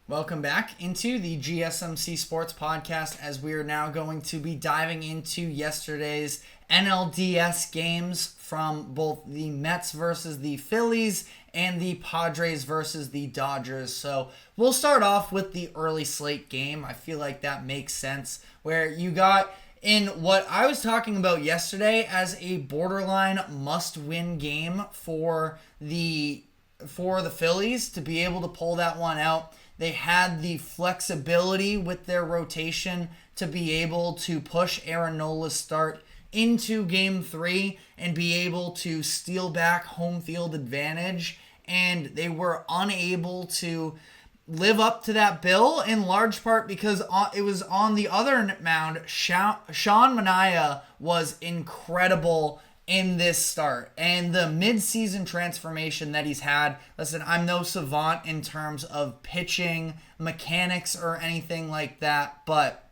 Welcome back into the GSMC Sports Podcast, as we are now going to be diving into yesterday's NLDS games from both the Mets versus the Phillies and the Padres versus the Dodgers. So we'll start off with the early slate game. I feel like that makes sense, where you got in what I was talking about yesterday as a borderline must-win game for the Phillies to be able to pull that one out. They had the flexibility with their rotation to be able to push Aaron Nola's start into Game 3 and be able to steal back home field advantage. And they were unable to live up to that bill, in large part because it was on the other mound. Sean Manaea was incredible in this start, and the mid-season transformation that he's had. Listen, I'm no savant in terms of pitching mechanics or anything like that, but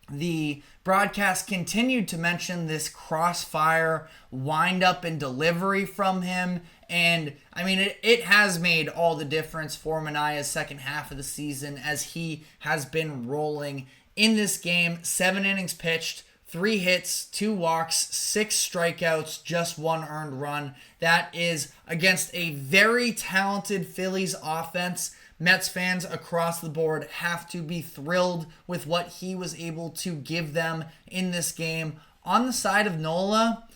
the broadcast continued to mention this crossfire wind-up and delivery from him, and I mean, it has made all the difference for Manaea's second half of the season, as he has been rolling in this game. 7 innings pitched, 3 hits, 2 walks, 6 strikeouts, just 1 earned run. That is against a very talented Phillies offense. Mets fans across the board have to be thrilled with what he was able to give them in this game. On the side of Nola,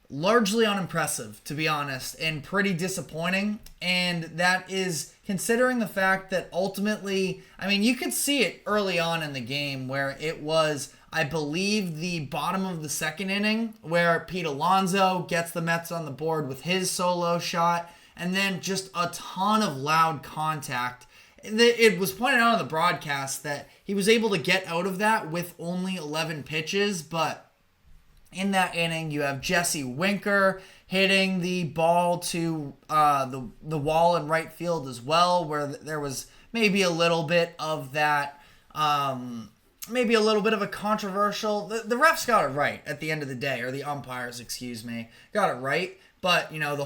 largely unimpressive, to be honest, and pretty disappointing. And that is considering the fact that ultimately, I mean, you could see it early on in the game where it was, I believe, the bottom of the second inning where Pete Alonso gets the Mets on the board with his solo shot, and then just a ton of loud contact. It was pointed out on the broadcast that he was able to get out of that with only 11 pitches, but in that inning, you have Jesse Winker hitting the ball to the wall in right field as well, where there was maybe a little bit of that, maybe a little bit of a controversial. The refs got it right at the end of the day, or the umpires, excuse me, got it right. But, you know,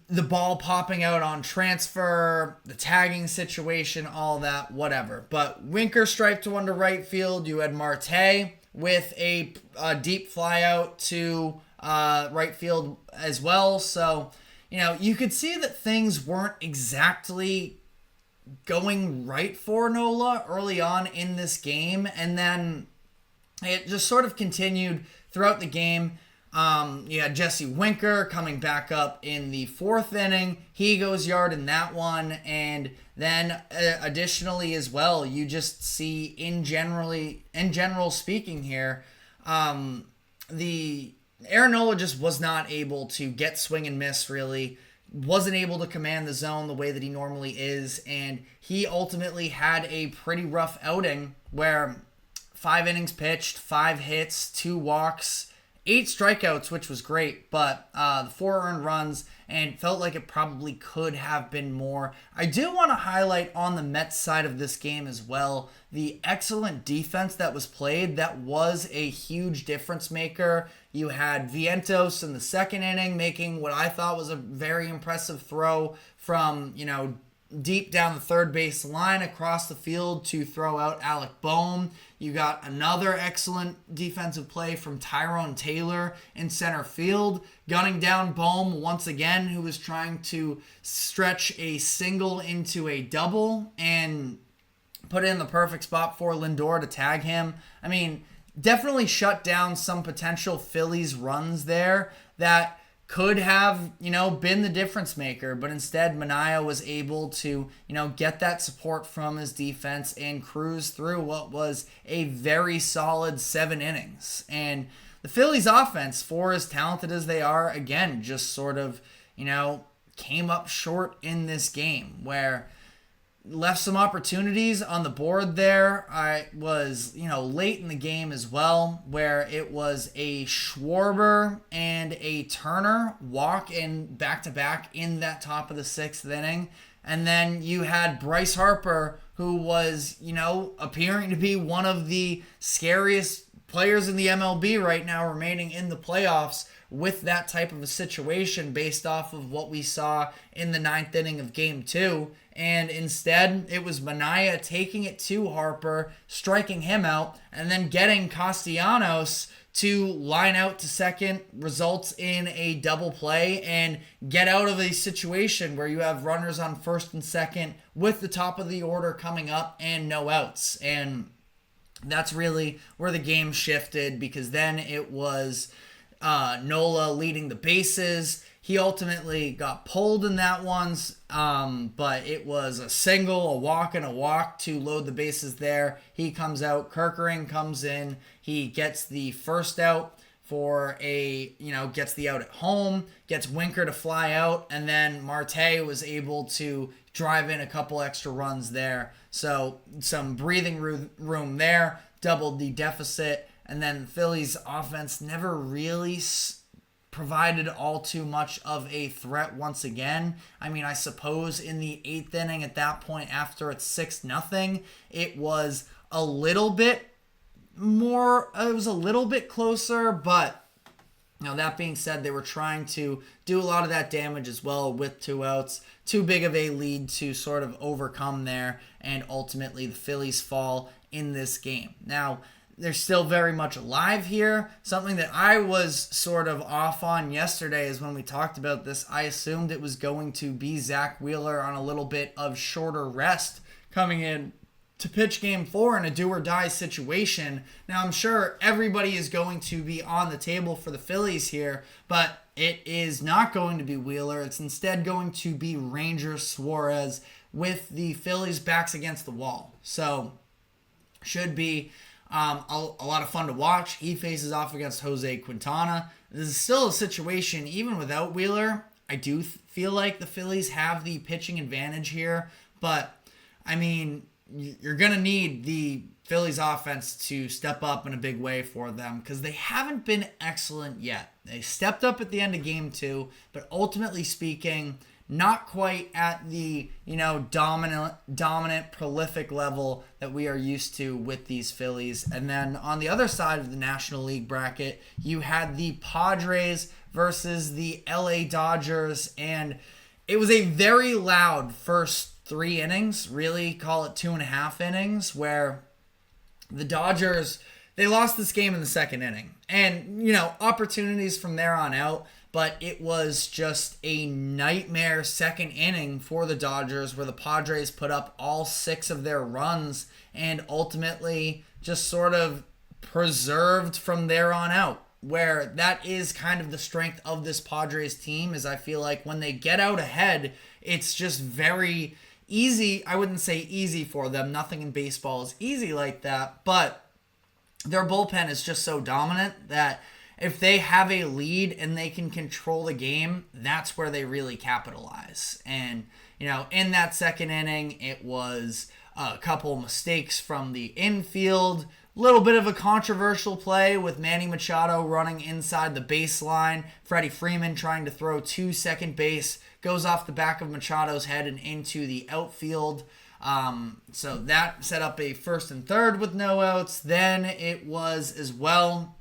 the ball popping out on transfer, the tagging situation, all that, whatever. But Winker striped one to right field. You had Marte with a deep fly out to right field as well. So, you know, you could see that things weren't exactly going right for Nola early on in this game, and then it just sort of continued throughout the game. You had Jesse Winker coming back up in the 4th inning. He goes yard in that one, and then additionally as well, you just see in general speaking here, the Aaron Nola just was not able to get swing and miss, really. Wasn't able to command the zone the way that he normally is, and he ultimately had a pretty rough outing where 5 innings pitched, 5 hits, 2 walks, 8 strikeouts, which was great, but the 4 earned runs, and felt like it probably could have been more. I do want to highlight on the Mets side of this game as well, the excellent defense that was played. That was a huge difference maker. You had Vientos in the 2nd inning making what I thought was a very impressive throw from, you know, deep down the third base line across the field to throw out Alec Boehm. You got another excellent defensive play from Tyrone Taylor in center field, gunning down Boehm once again, who was trying to stretch a single into a double and put it in the perfect spot for Lindor to tag him. I mean, definitely shut down some potential Phillies runs there that could have, you know, been the difference maker, but instead Manaea was able to, you know, get that support from his defense and cruise through what was a very solid 7 innings. And the Phillies offense, for as talented as they are, again, just sort of, you know, came up short in this game, where left some opportunities on the board there. I was, you know, late in the game as well, where it was a Schwarber and a Turner walk in back-to-back in that top of the 6th inning. And then you had Bryce Harper, who was, you know, appearing to be one of the scariest players in the MLB right now remaining in the playoffs, with that type of a situation based off of what we saw in the 9th inning of Game 2. And instead, it was Manaea taking it to Harper, striking him out, and then getting Castellanos to line out to second, results in a double play, and get out of a situation where you have runners on first and second with the top of the order coming up and no outs. And that's really where the game shifted, because then it was Nola leading the bases. He ultimately got pulled in that one, but it was a single, a walk, and a walk to load the bases there. He comes out. Kerkering comes in. He gets the first out for gets the out at home, gets Winker to fly out, and then Marte was able to drive in a couple extra runs there. So some breathing room there, doubled the deficit, and then the Phillies offense never really provided all too much of a threat once again. I mean, I suppose in the 8th inning at that point, after it's 6-0, it was a little bit more, it was a little bit closer, but that being said, they were trying to do a lot of that damage as well with 2 outs. Too big of a lead to sort of overcome there, and ultimately the Phillies fall in this game. Now, they're still very much alive here. Something that I was sort of off on yesterday is when we talked about this, I assumed it was going to be Zach Wheeler on a little bit of shorter rest coming in to pitch Game 4 in a do-or-die situation. Now, I'm sure everybody is going to be on the table for the Phillies here, but it is not going to be Wheeler. It's instead going to be Ranger Suarez with the Phillies' backs against the wall. So, should be a lot of fun to watch. He faces off against Jose Quintana. This is still a situation, even without Wheeler, I do feel like the Phillies have the pitching advantage here. But, I mean, you're going to need the Phillies offense to step up in a big way for them, because they haven't been excellent yet. They stepped up at the end of Game 2, but ultimately speaking, not quite at the, dominant, prolific level that we are used to with these Phillies. And then on the other side of the National League bracket, you had the Padres versus the LA Dodgers, and it was a very loud first 3 innings, really call it 2.5 innings, where the Dodgers, they lost this game in the 2nd inning. And, opportunities from there on out, but it was just a nightmare 2nd inning for the Dodgers, where the Padres put up all 6 of their runs and ultimately just sort of preserved from there on out, where that is kind of the strength of this Padres team, is I feel like when they get out ahead, it's just very easy. I wouldn't say easy for them. Nothing in baseball is easy like that, but their bullpen is just so dominant that if they have a lead and they can control the game, that's where they really capitalize. And, in that 2nd inning, it was a couple mistakes from the infield, a little bit of a controversial play with Manny Machado running inside the baseline. Freddie Freeman trying to throw to second base, goes off the back of Machado's head and into the outfield. So that set up a 1st and 3rd with no outs. Then it was as well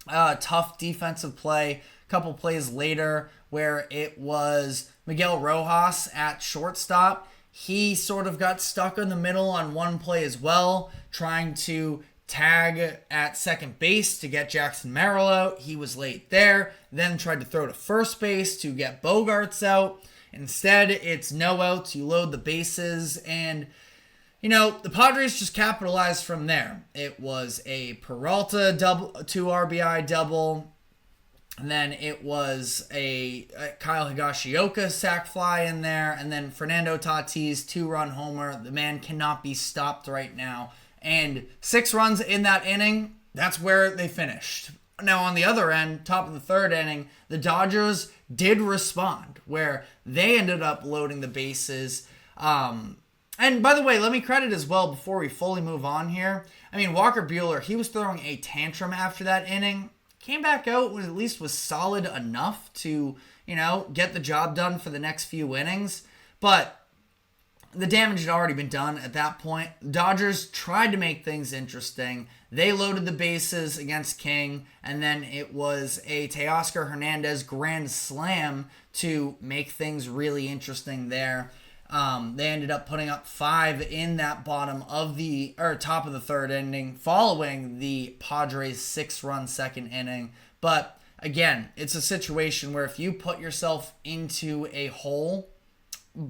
tough defensive play a couple plays later, where it was Miguel Rojas at shortstop. He sort of got stuck in the middle on one play as well, trying to tag at second base to get Jackson Merrill out. He was late there, then tried to throw to first base to get Bogarts out. Instead, it's no outs, you load the bases, and the Padres just capitalized from there. It was a Peralta double, 2 RBI double, and then it was a Kyle Higashioka sac fly in there, and then Fernando Tatis 2-run homer. The man cannot be stopped right now. And 6 runs in that inning, that's where they finished. Now, on the other end, top of the 3rd inning, the Dodgers did respond, where they ended up loading the bases. And by the way, let me credit as well before we fully move on here. I mean, Walker Buehler, he was throwing a tantrum after that inning. Came back out when at least was solid enough to, get the job done for the next few innings. But the damage had already been done at that point. Dodgers tried to make things interesting. They loaded the bases against King, and then it was a Teoscar Hernandez grand slam to make things really interesting there. They ended up putting up 5 in that top of the third inning, following the Padres' 6-run second inning. But again, it's a situation where if you put yourself into a hole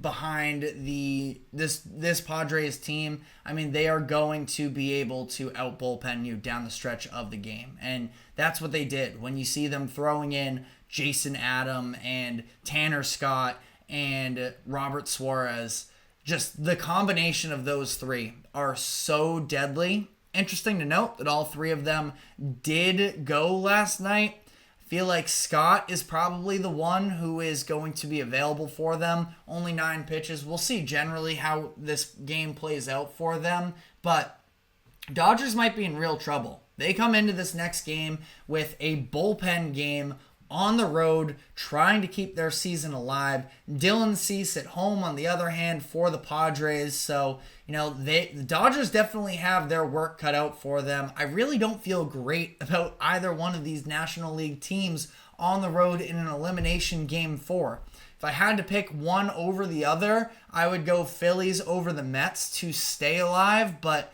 behind this Padres team, I mean, they are going to be able to out bullpen you down the stretch of the game. And that's what they did. When you see them throwing in Jason Adam and Tanner Scott and Robert Suarez, just the combination of those three are so deadly. Interesting to note that all 3 of them did go last night. Feel like Scott is probably the one who is going to be available for them. Only 9 pitches. We'll see generally how this game plays out for them. But Dodgers might be in real trouble. They come into this next game with a bullpen game on the road, trying to keep their season alive. Dylan Cease at home, on the other hand, for the Padres. So, the Dodgers definitely have their work cut out for them. I really don't feel great about either one of these National League teams on the road in an elimination game 4. If I had to pick one over the other, I would go Phillies over the Mets to stay alive. But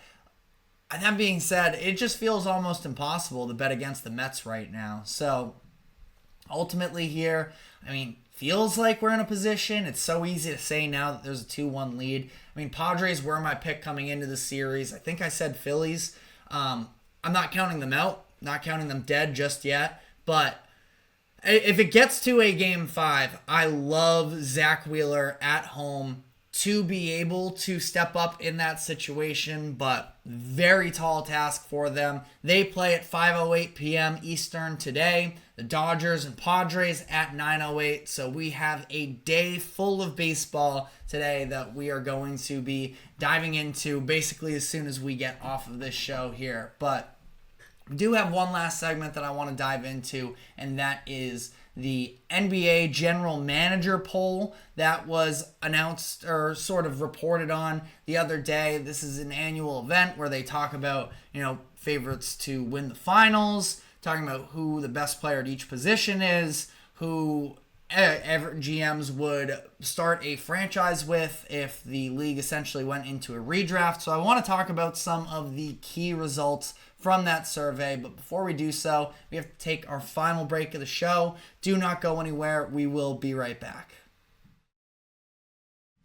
that being said, it just feels almost impossible to bet against the Mets right now. So ultimately here, feels like we're in a position. It's so easy to say now that there's a 2-1 lead. Padres were my pick coming into the series. I think I said Phillies. I'm not counting them out, not counting them dead just yet. But if it gets to a game 5, I love Zach Wheeler at home to be able to step up in that situation, but very tall task for them. They play at 5:08 p.m. Eastern today. The Dodgers and Padres at 9:08. So we have a day full of baseball today that we are going to be diving into basically as soon as we get off of this show here. But we do have one last segment that I want to dive into, and that is the NBA General Manager poll that was announced or sort of reported on the other day. This is an annual event where they talk about, favorites to win the finals, talking about who the best player at each position is, who GMs would start a franchise with if the league essentially went into a redraft. So I want to talk about some of the key results from that survey. But before we do so, we have to take our final break of the show. Do not go anywhere. We will be right back.